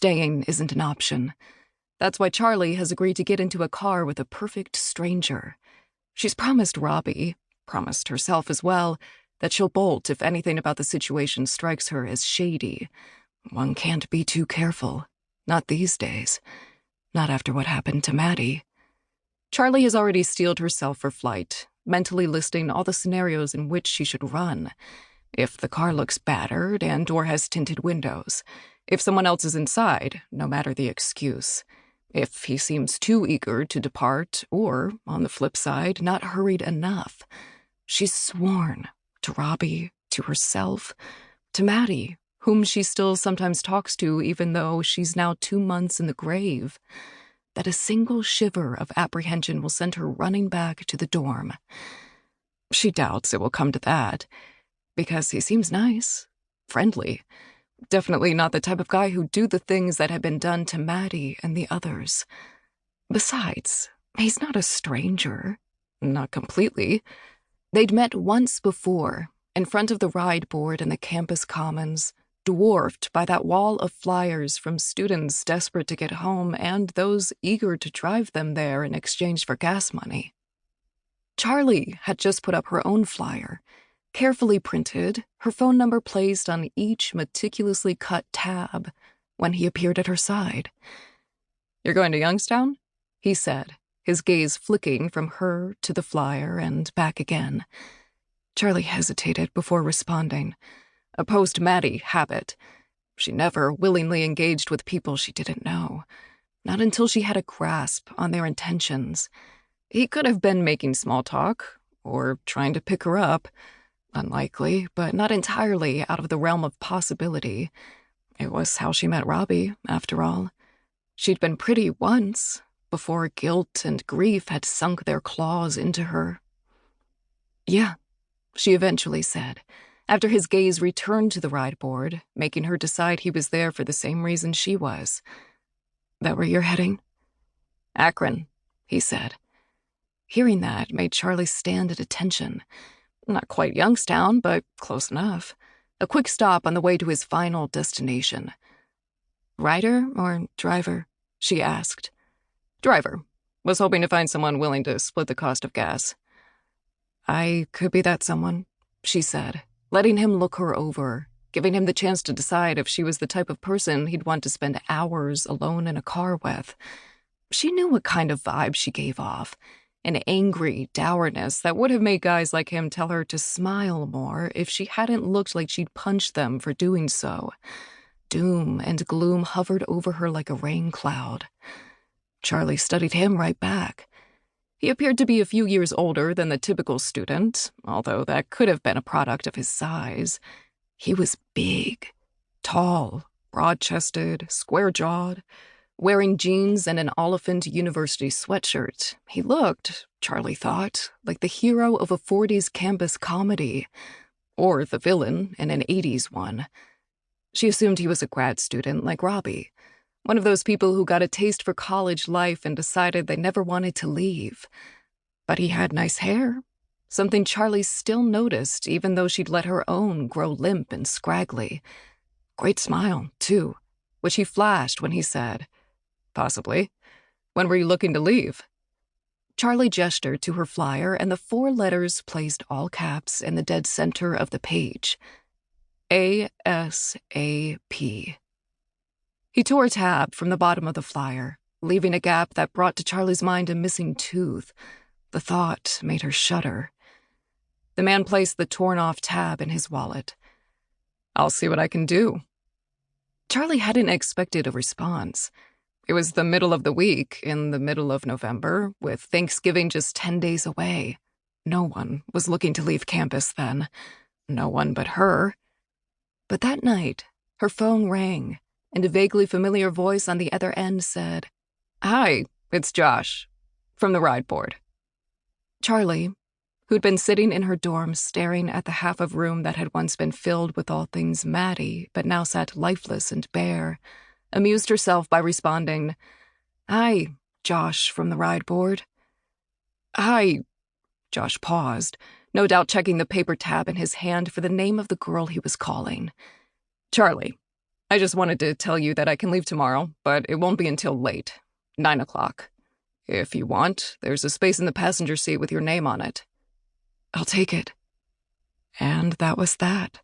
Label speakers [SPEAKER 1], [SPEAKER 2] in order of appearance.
[SPEAKER 1] Staying isn't an option. That's why Charlie has agreed to get into a car with a perfect stranger. She's promised Robbie, promised herself as well, that she'll bolt if anything about the situation strikes her as shady. One can't be too careful. Not these days. Not after what happened to Maddie. Charlie has already steeled herself for flight, mentally listing all the scenarios in which she should run. If the car looks battered and/or has tinted windows. If someone else is inside, no matter the excuse. If he seems too eager to depart, or, on the flip side, not hurried enough. She's sworn to Robbie, to herself, to Maddie, whom she still sometimes talks to even though she's now 2 months in the grave, that a single shiver of apprehension will send her running back to the dorm. She doubts it will come to that, because he seems nice, friendly. Definitely not the type of guy who'd do the things that had been done to Maddie and the others. Besides, he's not a stranger. Not completely. They'd met once before, in front of the ride board in the campus commons, dwarfed by that wall of flyers from students desperate to get home and those eager to drive them there in exchange for gas money. Charlie had just put up her own flyer, carefully printed, her phone number placed on each meticulously cut tab, when he appeared at her side. "You're going to Youngstown?" he said, his gaze flicking from her to the flyer and back again. Charlie hesitated before responding. A post-Maddie habit. She never willingly engaged with people she didn't know. Not until she had a grasp on their intentions. He could have been making small talk, or trying to pick her up. Unlikely, but not entirely out of the realm of possibility. It was how she met Robbie, after all. She'd been pretty once, before guilt and grief had sunk their claws into her. "Yeah," she eventually said, after his gaze returned to the ride board, making her decide he was there for the same reason she was. "That where you're heading?" "Akron," he said. Hearing that made Charlie stand at attention. Not quite Youngstown, but close enough. A quick stop on the way to his final destination. "Rider or driver?" she asked. "Driver. Was hoping to find someone willing to split the cost of gas." "I could be that someone," she said, letting him look her over, giving him the chance to decide if she was the type of person he'd want to spend hours alone in a car with. She knew what kind of vibe she gave off. An angry dourness that would have made guys like him tell her to smile more if she hadn't looked like she'd punched them for doing so. Doom and gloom hovered over her like a rain cloud. Charlie studied him right back. He appeared to be a few years older than the typical student, although that could have been a product of his size. He was big, tall, broad-chested, square-jawed. Wearing jeans and an Oliphant University sweatshirt, he looked, Charlie thought, like the hero of a 40s campus comedy, or the villain in an 80s one. She assumed he was a grad student like Robbie, one of those people who got a taste for college life and decided they never wanted to leave. But he had nice hair, something Charlie still noticed even though she'd let her own grow limp and scraggly. Great smile, too, which he flashed when he said, "Possibly. When were you looking to leave?" Charlie gestured to her flyer, and the 4 letters placed all caps in the dead center of the page. ASAP. He tore a tab from the bottom of the flyer, leaving a gap that brought to Charlie's mind a missing tooth. The thought made her shudder. The man placed the torn-off tab in his wallet. "I'll see what I can do." Charlie hadn't expected a response. It was the middle of the week, in the middle of November, with Thanksgiving just 10 days away. No one was looking to leave campus then. No one but her. But that night, her phone rang, and a vaguely familiar voice on the other end said, "Hi, it's Josh, from the ride board." Charlie, who'd been sitting in her dorm staring at the half of room that had once been filled with all things Maddie, but now sat lifeless and bare, amused herself by responding, "Hi, Josh from the ride board." "Hi." Josh paused, no doubt checking the paper tab in his hand for the name of the girl he was calling. "Charlie. I just wanted to tell you that I can leave tomorrow, but it won't be until late, 9 o'clock. If you want, there's a space in the passenger seat with your name on it. I'll take it. And that was that.